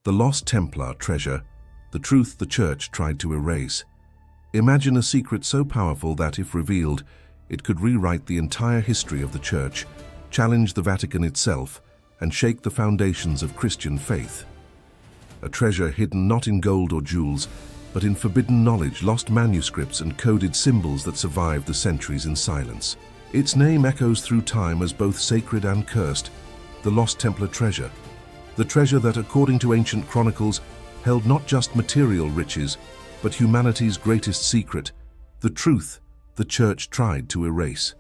The Lost Templar Treasure, the truth the Church tried to erase. Imagine a secret so powerful that, if revealed, it could rewrite the entire history of the Church, challenge the Vatican itself, and shake the foundations of Christian faith. A treasure hidden not in gold or jewels, but in forbidden knowledge, lost manuscripts, and coded symbols that survived the centuries in silence. Its name echoes through time as both sacred and cursed, the Lost Templar Treasure. The treasure that, according to ancient chronicles, held not just material riches, but humanity's greatest secret, the truth the Church tried to erase.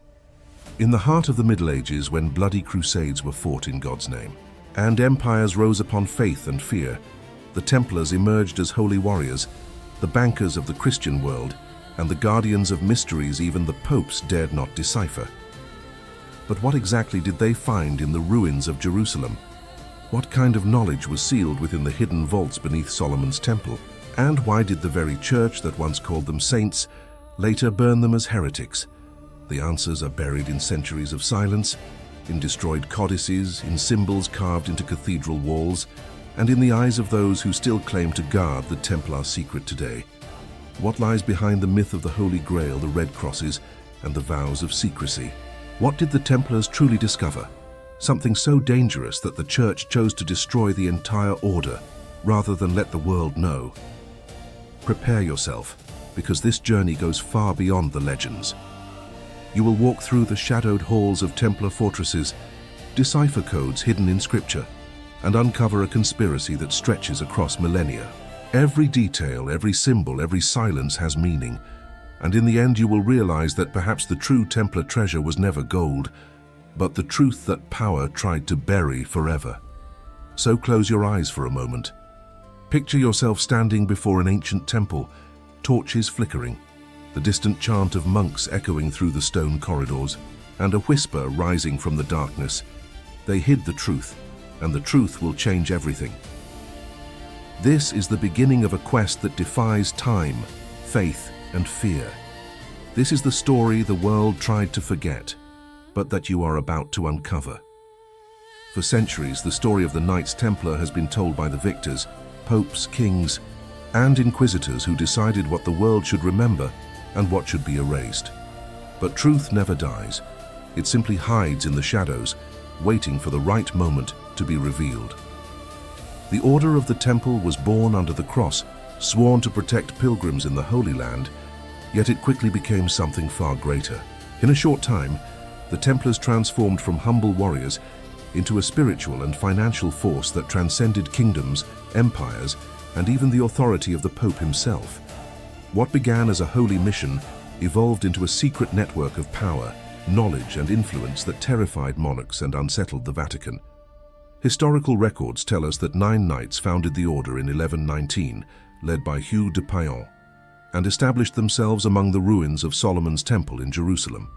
In the heart of the Middle Ages, when bloody crusades were fought in God's name, and empires rose upon faith and fear, the Templars emerged as holy warriors, the bankers of the Christian world, and the guardians of mysteries even the popes dared not decipher. But what exactly did they find in the ruins of Jerusalem? What kind of knowledge was sealed within the hidden vaults beneath Solomon's temple? And why did the very Church that once called them saints later burn them as heretics? The answers are buried in centuries of silence, in destroyed codices, in symbols carved into cathedral walls, and in the eyes of those who still claim to guard the Templar secret today. What lies behind the myth of the Holy Grail, the Red Crosses, and the vows of secrecy? What did the Templars truly discover? Something so dangerous that the Church chose to destroy the entire order, rather than let the world know. Prepare yourself, because this journey goes far beyond the legends. You will walk through the shadowed halls of Templar fortresses, decipher codes hidden in scripture, and uncover a conspiracy that stretches across millennia. Every detail, every symbol, every silence has meaning, and in the end you will realize that perhaps the true Templar treasure was never gold, but the truth that power tried to bury forever. So close your eyes for a moment. Picture yourself standing before an ancient temple, torches flickering, the distant chant of monks echoing through the stone corridors, and a whisper rising from the darkness. They hid the truth, and the truth will change everything. This is the beginning of a quest that defies time, faith, and fear. This is the story the world tried to forget, but that you are about to uncover. For centuries, the story of the Knights Templar has been told by the victors, popes, kings, and inquisitors who decided what the world should remember and what should be erased. But truth never dies. It simply hides in the shadows, waiting for the right moment to be revealed. The Order of the Temple was born under the cross, sworn to protect pilgrims in the Holy Land, yet it quickly became something far greater. In a short time, the Templars transformed from humble warriors into a spiritual and financial force that transcended kingdoms, empires, and even the authority of the Pope himself. What began as a holy mission evolved into a secret network of power, knowledge, and influence that terrified monarchs and unsettled the Vatican. Historical records tell us that 9 knights founded the order in 1119, led by Hugh de Payan, and established themselves among the ruins of Solomon's temple in Jerusalem.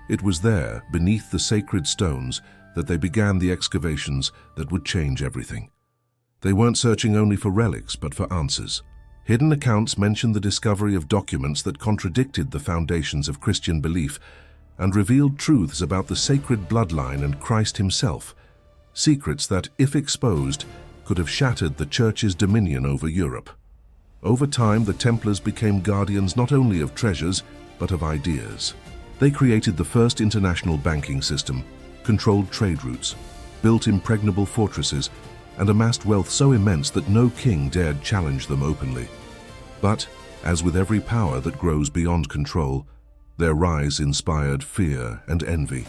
It was there, beneath the sacred stones, that they began the excavations that would change everything. They weren't searching only for relics, but for answers. Hidden accounts mention the discovery of documents that contradicted the foundations of Christian belief and revealed truths about the sacred bloodline and Christ himself, secrets that, if exposed, could have shattered the Church's dominion over Europe. Over time, the Templars became guardians not only of treasures, but of ideas. They created the first international banking system, controlled trade routes, built impregnable fortresses, and amassed wealth so immense that no king dared challenge them openly. But, as with every power that grows beyond control, their rise inspired fear and envy.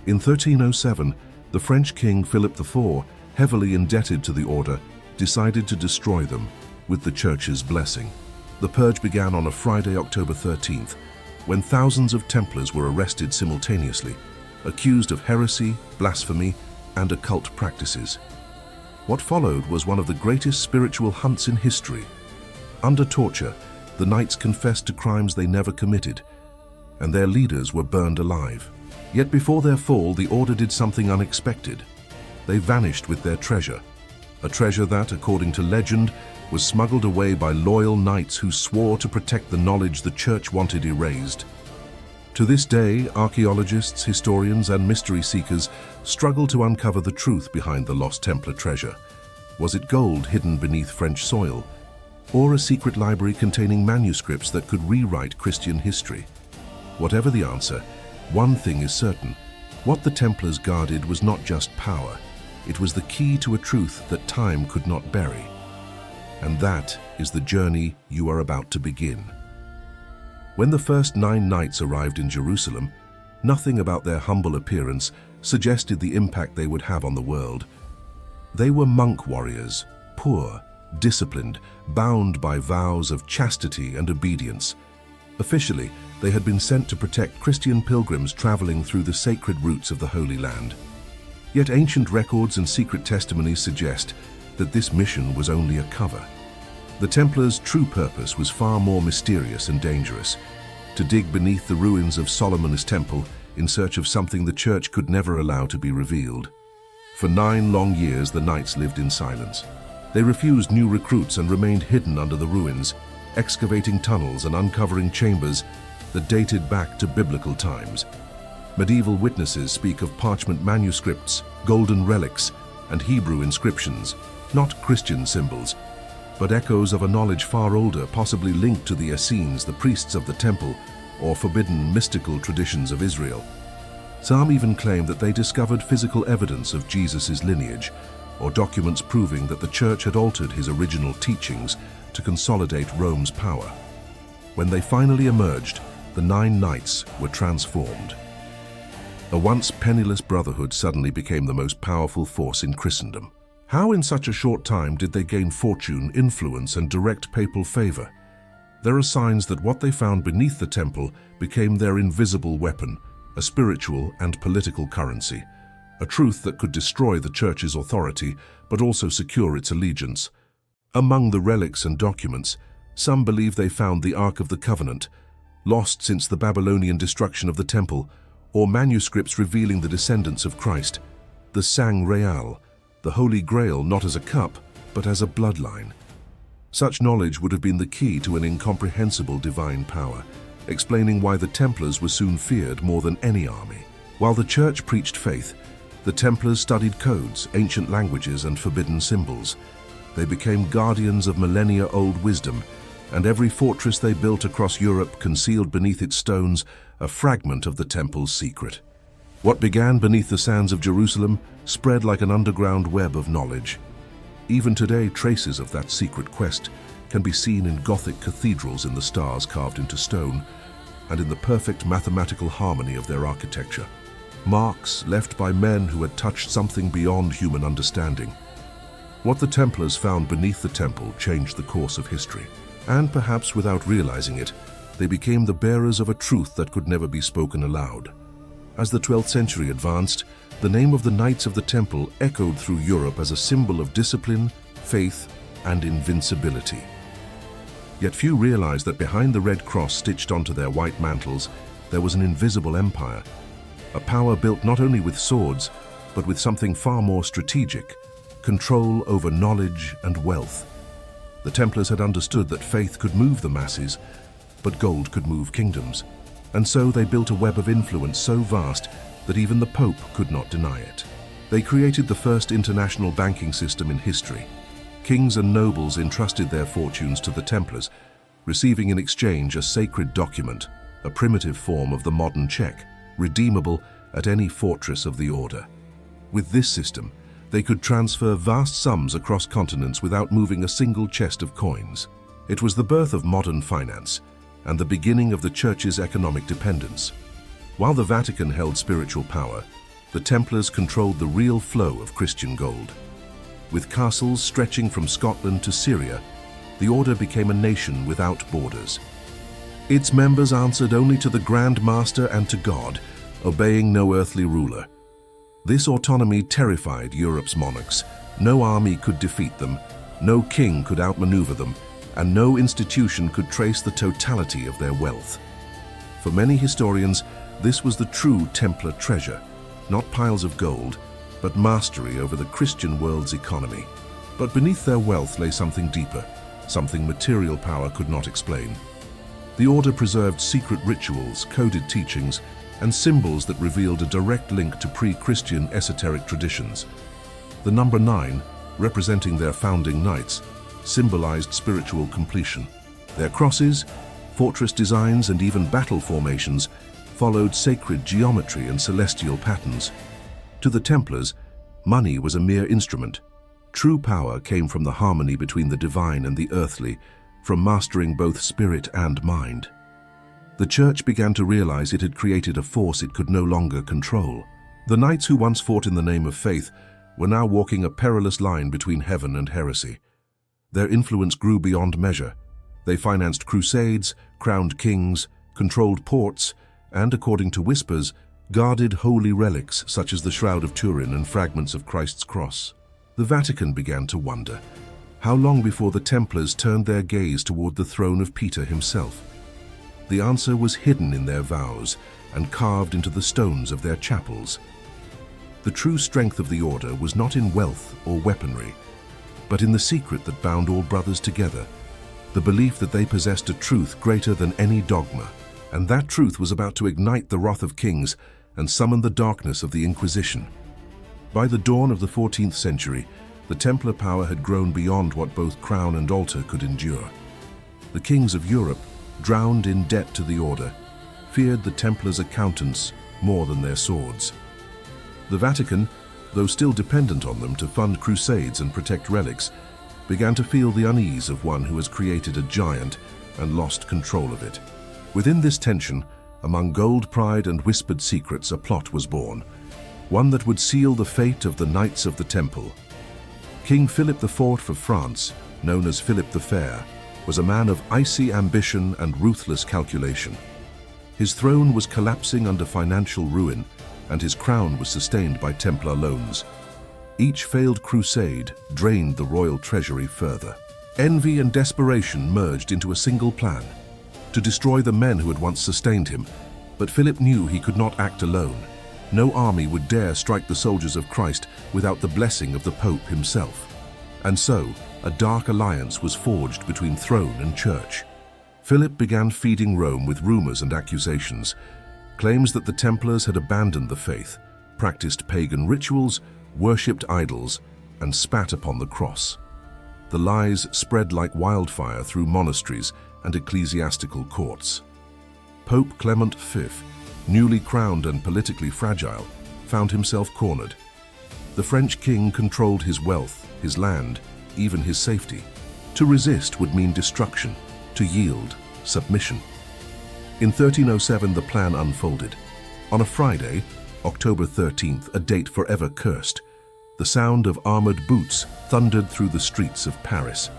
In 1307, the French king Philip IV, heavily indebted to the order, decided to destroy them, with the Church's blessing. The purge began on a Friday, October 13th, when thousands of Templars were arrested simultaneously, accused of heresy, blasphemy, and occult practices. What followed was one of the greatest spiritual hunts in history. Under torture, the knights confessed to crimes they never committed, and their leaders were burned alive. Yet before their fall, the order did something unexpected. They vanished with their treasure, a treasure that, according to legend, was smuggled away by loyal knights who swore to protect the knowledge the Church wanted erased. To this day, archaeologists, historians, and mystery seekers struggle to uncover the truth behind the Lost Templar treasure. Was it gold hidden beneath French soil, or a secret library containing manuscripts that could rewrite Christian history? Whatever the answer, one thing is certain: what the Templars guarded was not just power, it was the key to a truth that time could not bury. And that is the journey you are about to begin. When the first 9 knights arrived in Jerusalem, nothing about their humble appearance suggested the impact they would have on the world. They were monk warriors, poor, disciplined, bound by vows of chastity and obedience. Officially, they had been sent to protect Christian pilgrims traveling through the sacred routes of the Holy Land. Yet ancient records and secret testimonies suggest that this mission was only a cover. The Templars' true purpose was far more mysterious and dangerous: to dig beneath the ruins of Solomon's temple in search of something the Church could never allow to be revealed. For 9 long years, the knights lived in silence. They refused new recruits and remained hidden under the ruins, excavating tunnels and uncovering chambers that dated back to biblical times. Medieval witnesses speak of parchment manuscripts, golden relics, and Hebrew inscriptions, not Christian symbols, but echoes of a knowledge far older, possibly linked to the Essenes, the priests of the temple, or forbidden mystical traditions of Israel. Some even claim that they discovered physical evidence of Jesus' lineage, or documents proving that the Church had altered his original teachings to consolidate Rome's power. When they finally emerged, the 9 knights were transformed. A once penniless brotherhood suddenly became the most powerful force in Christendom. How in such a short time did they gain fortune, influence, and direct papal favor? There are signs that what they found beneath the temple became their invisible weapon, a spiritual and political currency, a truth that could destroy the Church's authority but also secure its allegiance. Among the relics and documents, some believe they found the Ark of the Covenant, lost since the Babylonian destruction of the temple, or manuscripts revealing the descendants of Christ, the Sang Real, the Holy Grail not as a cup, but as a bloodline. Such knowledge would have been the key to an incomprehensible divine power, explaining why the Templars were soon feared more than any army. While the Church preached faith, the Templars studied codes, ancient languages, and forbidden symbols. They became guardians of millennia-old wisdom, and every fortress they built across Europe concealed beneath its stones a fragment of the temple's secret. What began beneath the sands of Jerusalem spread like an underground web of knowledge. Even today, traces of that secret quest can be seen in Gothic cathedrals in the stars carved into stone, and in the perfect mathematical harmony of their architecture. Marks left by men who had touched something beyond human understanding. What the Templars found beneath the temple changed the course of history, and perhaps without realizing it, they became the bearers of a truth that could never be spoken aloud. As the 12th century advanced, the name of the Knights of the Temple echoed through Europe as a symbol of discipline, faith, and invincibility. Yet few realized that behind the red cross stitched onto their white mantles, there was an invisible empire, a power built not only with swords, but with something far more strategic: control over knowledge and wealth. The Templars had understood that faith could move the masses, but gold could move kingdoms. And so they built a web of influence so vast that even the Pope could not deny it. They created the first international banking system in history. Kings and nobles entrusted their fortunes to the Templars, receiving in exchange a sacred document, a primitive form of the modern check, redeemable at any fortress of the order. With this system, they could transfer vast sums across continents without moving a single chest of coins. It was the birth of modern finance, and the beginning of the Church's economic dependence. While the Vatican held spiritual power, the Templars controlled the real flow of Christian gold. With castles stretching from Scotland to Syria, the order became a nation without borders. Its members answered only to the Grand Master and to God, obeying no earthly ruler. This autonomy terrified Europe's monarchs. No army could defeat them, no king could outmaneuver them, and no institution could trace the totality of their wealth. For many historians, this was the true Templar treasure, not piles of gold, but mastery over the Christian world's economy. But beneath their wealth lay something deeper, something material power could not explain. The order preserved secret rituals, coded teachings, and symbols that revealed a direct link to pre-Christian esoteric traditions. The number 9, representing their founding knights, symbolized spiritual completion. Their crosses, fortress designs, and even battle formations followed sacred geometry and celestial patterns. To the Templars, money was a mere instrument. True power came from the harmony between the divine and the earthly, from mastering both spirit and mind. The Church began to realize it had created a force it could no longer control. The knights who once fought in the name of faith were now walking a perilous line between heaven and heresy. Their influence grew beyond measure. They financed crusades, crowned kings, controlled ports, and, according to whispers, guarded holy relics such as the Shroud of Turin and fragments of Christ's cross. The Vatican began to wonder, how long before the Templars turned their gaze toward the throne of Peter himself? The answer was hidden in their vows and carved into the stones of their chapels. The true strength of the order was not in wealth or weaponry, but in the secret that bound all brothers together, the belief that they possessed a truth greater than any dogma, and that truth was about to ignite the wrath of kings and summon the darkness of the Inquisition. By the dawn of the 14th century, the Templar power had grown beyond what both crown and altar could endure. The kings of Europe, drowned in debt to the order, feared the Templars' accountants more than their swords. The Vatican, though still dependent on them to fund crusades and protect relics, began to feel the unease of one who has created a giant and lost control of it. Within this tension, among gold pride and whispered secrets, a plot was born, one that would seal the fate of the Knights of the Temple. King Philip IV of France, known as Philip the Fair, was a man of icy ambition and ruthless calculation. His throne was collapsing under financial ruin, and his crown was sustained by Templar loans. Each failed crusade drained the royal treasury further. Envy and desperation merged into a single plan, to destroy the men who had once sustained him. But Philip knew he could not act alone. No army would dare strike the soldiers of Christ without the blessing of the Pope himself. And so, a dark alliance was forged between throne and church. Philip began feeding Rome with rumors and accusations, claims that the Templars had abandoned the faith, practiced pagan rituals, worshipped idols, and spat upon the cross. The lies spread like wildfire through monasteries and ecclesiastical courts. Pope Clement V, newly crowned and politically fragile, found himself cornered. The French king controlled his wealth, his land, even his safety. To resist would mean destruction, to yield, submission. In 1307, the plan unfolded. On a Friday, October 13th, a date forever cursed, the sound of armored boots thundered through the streets of Paris.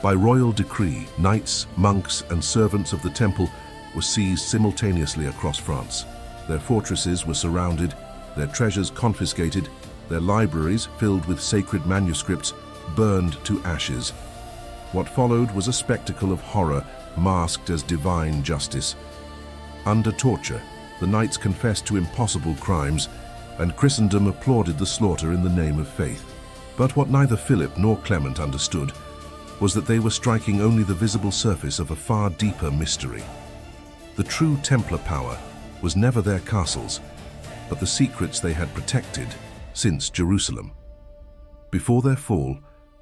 By royal decree, knights, monks, and servants of the temple were seized simultaneously across France. Their fortresses were surrounded, their treasures confiscated, their libraries, filled with sacred manuscripts, burned to ashes. What followed was a spectacle of horror masked as divine justice. Under torture, the knights confessed to impossible crimes, and Christendom applauded the slaughter in the name of faith. But what neither Philip nor Clement understood was that they were striking only the visible surface of a far deeper mystery. The true Templar power was never their castles, but the secrets they had protected since Jerusalem. Before their fall,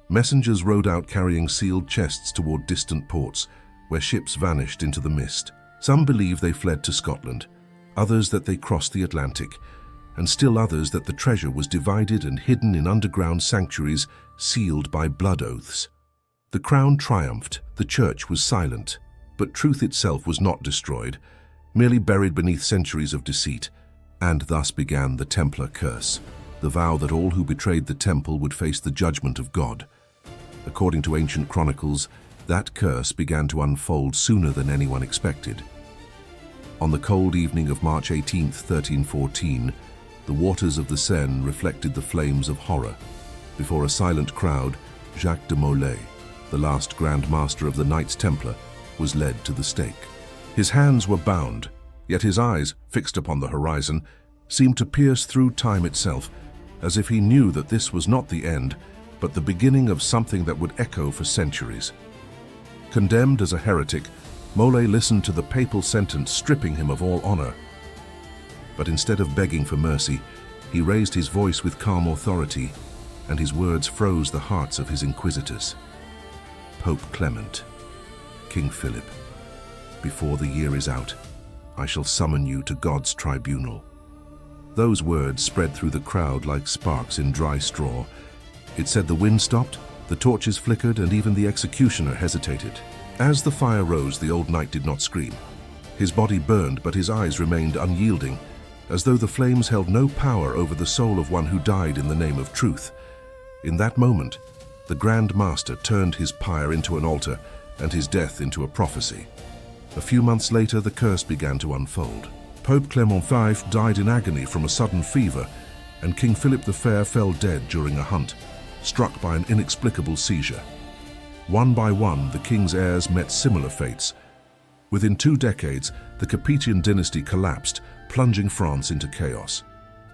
messengers rode out carrying sealed chests toward distant ports, where ships vanished into the mist. Some believe they fled to Scotland, others that they crossed the Atlantic, and still others that the treasure was divided and hidden in underground sanctuaries sealed by blood oaths. The crown triumphed, the church was silent, but truth itself was not destroyed, merely buried beneath centuries of deceit, and thus began the Templar curse, the vow that all who betrayed the temple would face the judgment of God. According to ancient chronicles, that curse began to unfold sooner than anyone expected. On the cold evening of March 18, 1314, the waters of the Seine reflected the flames of horror. Before a silent crowd, Jacques de Molay, the last Grand Master of the Knights Templar, was led to the stake. His hands were bound, yet his eyes, fixed upon the horizon, seemed to pierce through time itself, as if he knew that this was not the end, but the beginning of something that would echo for centuries. Condemned as a heretic, Molay listened to the papal sentence stripping him of all honor. But instead of begging for mercy, he raised his voice with calm authority. and his words froze the hearts of his inquisitors. Pope Clement, King Philip, before the year is out, I shall summon you to God's tribunal. Those words spread through the crowd like sparks in dry straw. It said the wind stopped, the torches flickered, and even the executioner hesitated. As the fire rose, the old knight did not scream. His body burned, but his eyes remained unyielding, as though the flames held no power over the soul of one who died in the name of truth. In that moment, the Grand Master turned his pyre into an altar and his death into a prophecy. A few months later, the curse began to unfold. Pope Clement V died in agony from a sudden fever, and King Philip the Fair fell dead during a hunt, struck by an inexplicable seizure. One by one, the king's heirs met similar fates. Within 2 decades, the Capetian dynasty collapsed, plunging France into chaos.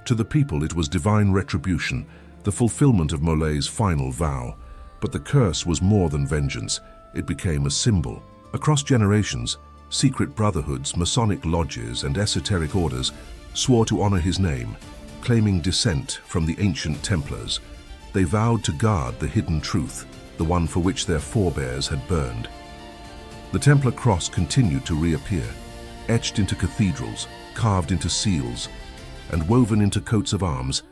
To the people, it was divine retribution, the fulfillment of Molay's final vow. But the curse was more than vengeance. It became a symbol. Across generations, secret brotherhoods, Masonic lodges, and esoteric orders swore to honor his name, claiming descent from the ancient Templars. They vowed to guard the hidden truth, the one for which their forebears had burned. The Templar cross continued to reappear, etched into cathedrals, carved into seals, and woven into coats of arms,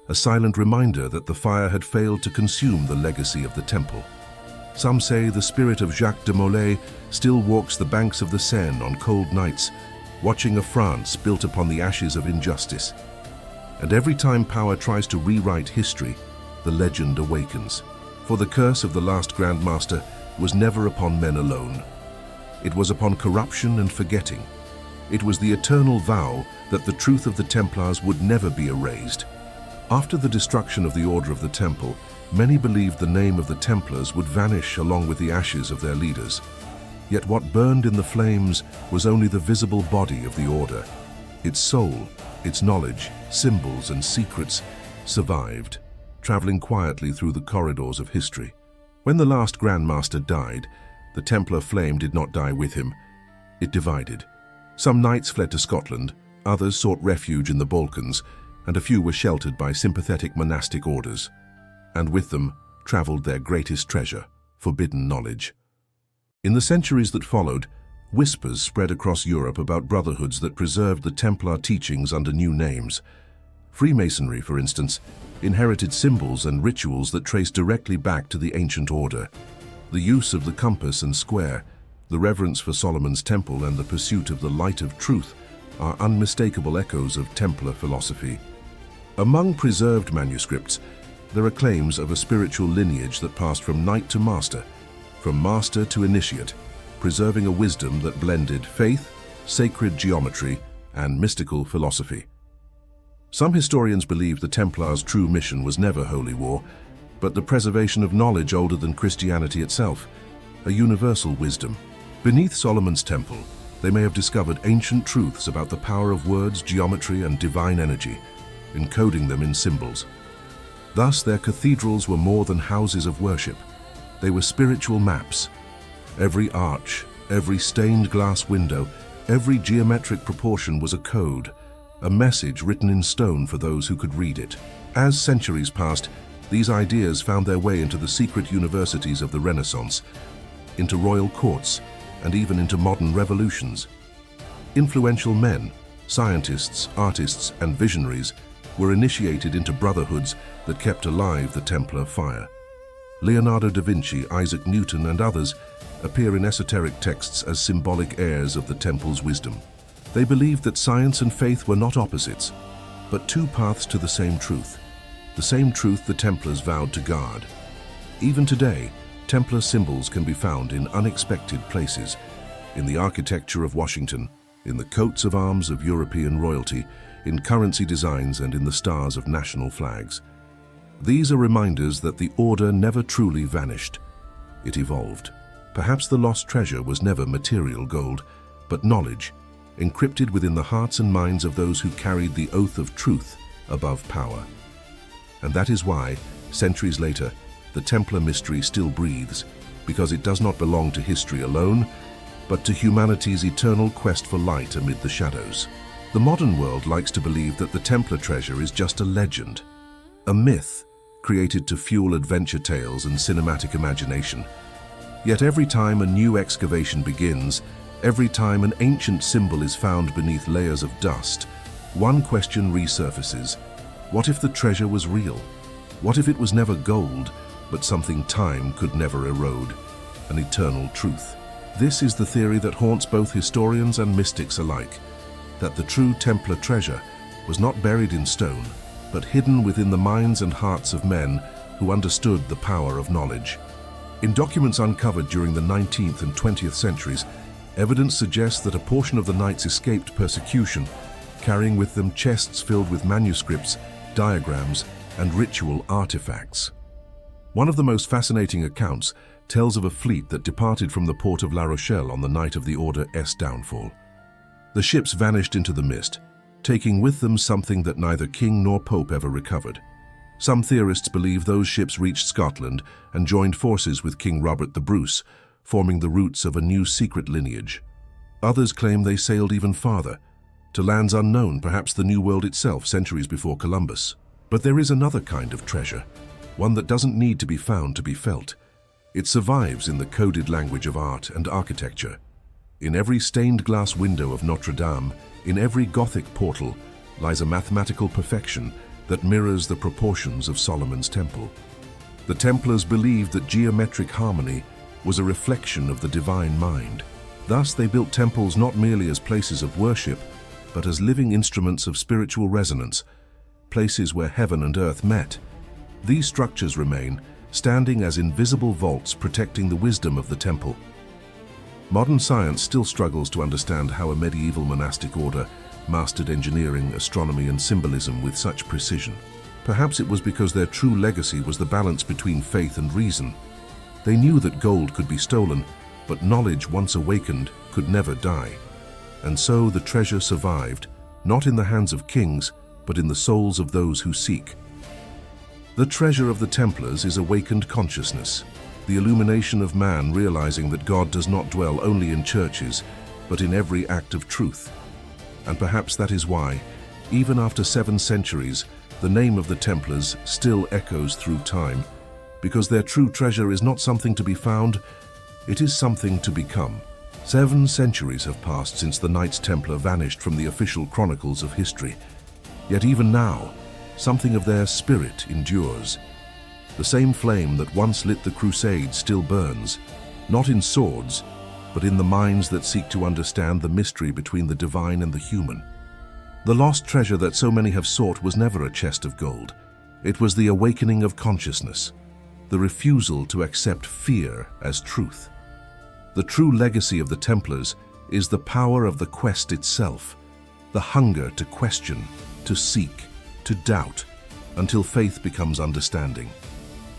a silent reminder that the fire had failed to consume the legacy of the temple. Some say the spirit of Jacques de Molay still walks the banks of the Seine on cold nights, watching a France built upon the ashes of injustice. And every time power tries to rewrite history, the legend awakens. For the curse of the last Grand Master was never upon men alone. It was upon corruption and forgetting. It was the eternal vow that the truth of the Templars would never be erased. After the destruction of the Order of the Temple, many believed the name of the Templars would vanish along with the ashes of their leaders. Yet what burned in the flames was only the visible body of the Order. Its soul, its knowledge, symbols, and secrets survived, traveling quietly through the corridors of history. When the last Grand Master died, the Templar flame did not die with him. It divided. Some knights fled to Scotland, others sought refuge in the Balkans, and a few were sheltered by sympathetic monastic orders. And with them traveled their greatest treasure, forbidden knowledge. In the centuries that followed, whispers spread across Europe about brotherhoods that preserved the Templar teachings under new names. Freemasonry, for instance, inherited symbols and rituals that trace directly back to the ancient order. The use of the compass and square, the reverence for Solomon's temple, and the pursuit of the light of truth are unmistakable echoes of Templar philosophy. Among preserved manuscripts, there are claims of a spiritual lineage that passed from knight to master, from master to initiate, preserving a wisdom that blended faith, sacred geometry, and mystical philosophy. Some historians believe the Templars' true mission was never holy war, but the preservation of knowledge older than Christianity itself, a universal wisdom. Beneath Solomon's temple, they may have discovered ancient truths about the power of words, geometry, and divine energy, encoding them in symbols. Thus, their cathedrals were more than houses of worship. They were spiritual maps. Every arch, every stained glass window, every geometric proportion was a code, a message written in stone for those who could read it. As centuries passed, these ideas found their way into the secret universities of the Renaissance, into royal courts, and even into modern revolutions. Influential men, scientists, artists, and visionaries were initiated into brotherhoods that kept alive the Templar fire. Leonardo da Vinci, Isaac Newton, and others appear in esoteric texts as symbolic heirs of the temple's wisdom. They believed that science and faith were not opposites, but two paths to the same truth the Templars vowed to guard. Even today, Templar symbols can be found in unexpected places, in the architecture of Washington, in the coats of arms of European royalty, in currency designs, and in the stars of national flags. These are reminders that the order never truly vanished. It evolved. Perhaps the lost treasure was never material gold, but knowledge, encrypted within the hearts and minds of those who carried the oath of truth above power. And that is why, centuries later, the Templar mystery still breathes, because it does not belong to history alone, but to humanity's eternal quest for light amid the shadows. The modern world likes to believe that the Templar treasure is just a legend, a myth, created to fuel adventure tales and cinematic imagination. Yet every time a new excavation begins, every time an ancient symbol is found beneath layers of dust, one question resurfaces. What if the treasure was real? What if it was never gold, but something time could never erode? An eternal truth. This is the theory that haunts both historians and mystics alike, that the true Templar treasure was not buried in stone, but hidden within the minds and hearts of men who understood the power of knowledge. In documents uncovered during the 19th and 20th centuries, evidence suggests that a portion of the knights escaped persecution, carrying with them chests filled with manuscripts, diagrams, and ritual artifacts. One of the most fascinating accounts tells of a fleet that departed from the port of La Rochelle on the night of the Order's downfall. The ships vanished into the mist, taking with them something that neither king nor pope ever recovered. Some theorists believe those ships reached Scotland and joined forces with King Robert the Bruce, forming the roots of a new secret lineage. Others claim they sailed even farther, to lands unknown, perhaps the New World itself, centuries before Columbus. But there is another kind of treasure, one that doesn't need to be found to be felt. It survives in the coded language of art and architecture. In every stained glass window of Notre Dame, in every Gothic portal, lies a mathematical perfection that mirrors the proportions of Solomon's temple. The Templars believed that geometric harmony was a reflection of the divine mind. Thus, they built temples not merely as places of worship, but as living instruments of spiritual resonance, places where heaven and earth met. These structures remain, standing as invisible vaults protecting the wisdom of the temple. Modern science still struggles to understand how a medieval monastic order mastered engineering, astronomy, and symbolism with such precision. Perhaps it was because their true legacy was the balance between faith and reason. They knew that gold could be stolen, but knowledge once awakened could never die. And so the treasure survived, not in the hands of kings, but in the souls of those who seek. The treasure of the Templars is awakened consciousness, the illumination of man realizing that God does not dwell only in churches, but in every act of truth. And perhaps that is why, even after 7 centuries, the name of the Templars still echoes through time, because their true treasure is not something to be found, it is something to become. 7 centuries have passed since the Knights Templar vanished from the official chronicles of history. Yet even now, something of their spirit endures. The same flame that once lit the Crusades still burns, not in swords, but in the minds that seek to understand the mystery between the divine and the human. The lost treasure that so many have sought was never a chest of gold. It was the awakening of consciousness, the refusal to accept fear as truth. The true legacy of the Templars is the power of the quest itself, the hunger to question, to seek, to doubt, until faith becomes understanding.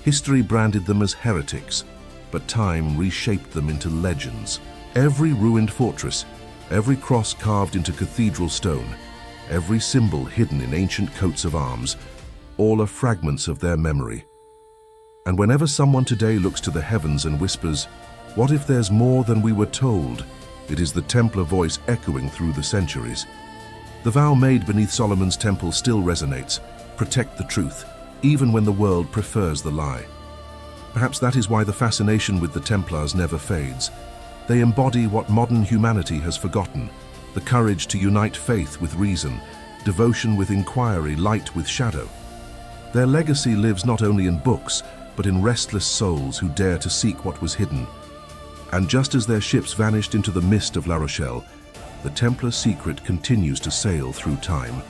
History branded them as heretics, but time reshaped them into legends. Every ruined fortress, every cross carved into cathedral stone, every symbol hidden in ancient coats of arms, all are fragments of their memory. And whenever someone today looks to the heavens and whispers, "What if there's more than we were told?" it is the Templar voice echoing through the centuries. The vow made beneath Solomon's temple still resonates: protect the truth, even when the world prefers the lie. Perhaps that is why the fascination with the Templars never fades. They embody what modern humanity has forgotten: the courage to unite faith with reason, devotion with inquiry, light with shadow. Their legacy lives not only in books, but in restless souls who dare to seek what was hidden. And just as their ships vanished into the mist of La Rochelle, the Templar secret continues to sail through time,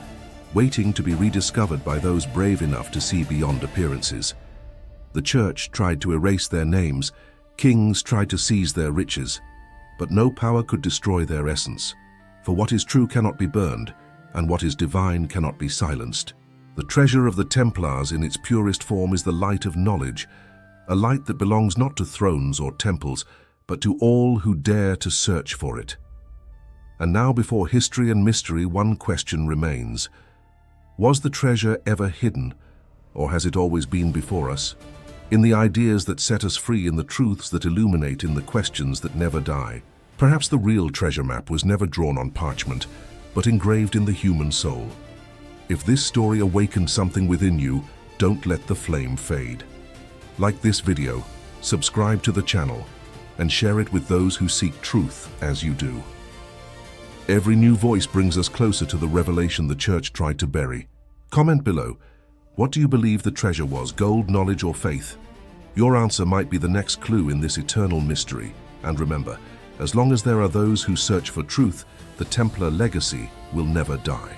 waiting to be rediscovered by those brave enough to see beyond appearances. The Church tried to erase their names, kings tried to seize their riches, but no power could destroy their essence. For what is true cannot be burned, and what is divine cannot be silenced. The treasure of the Templars in its purest form is the light of knowledge, a light that belongs not to thrones or temples, but to all who dare to search for it. And now, before history and mystery, one question remains. Was the treasure ever hidden, or has it always been before us? In the ideas that set us free, in the truths that illuminate, in the questions that never die. Perhaps the real treasure map was never drawn on parchment, but engraved in the human soul. If this story awakened something within you, Don't let the flame fade. Like this video, subscribe to the channel, and share it with those who seek truth as you do. Every new voice brings us closer to the revelation the church tried to bury. Comment below. What do you believe the treasure was, gold, knowledge, or faith? Your answer might be the next clue in this eternal mystery. And remember, as long as there are those who search for truth, the Templar legacy will never die.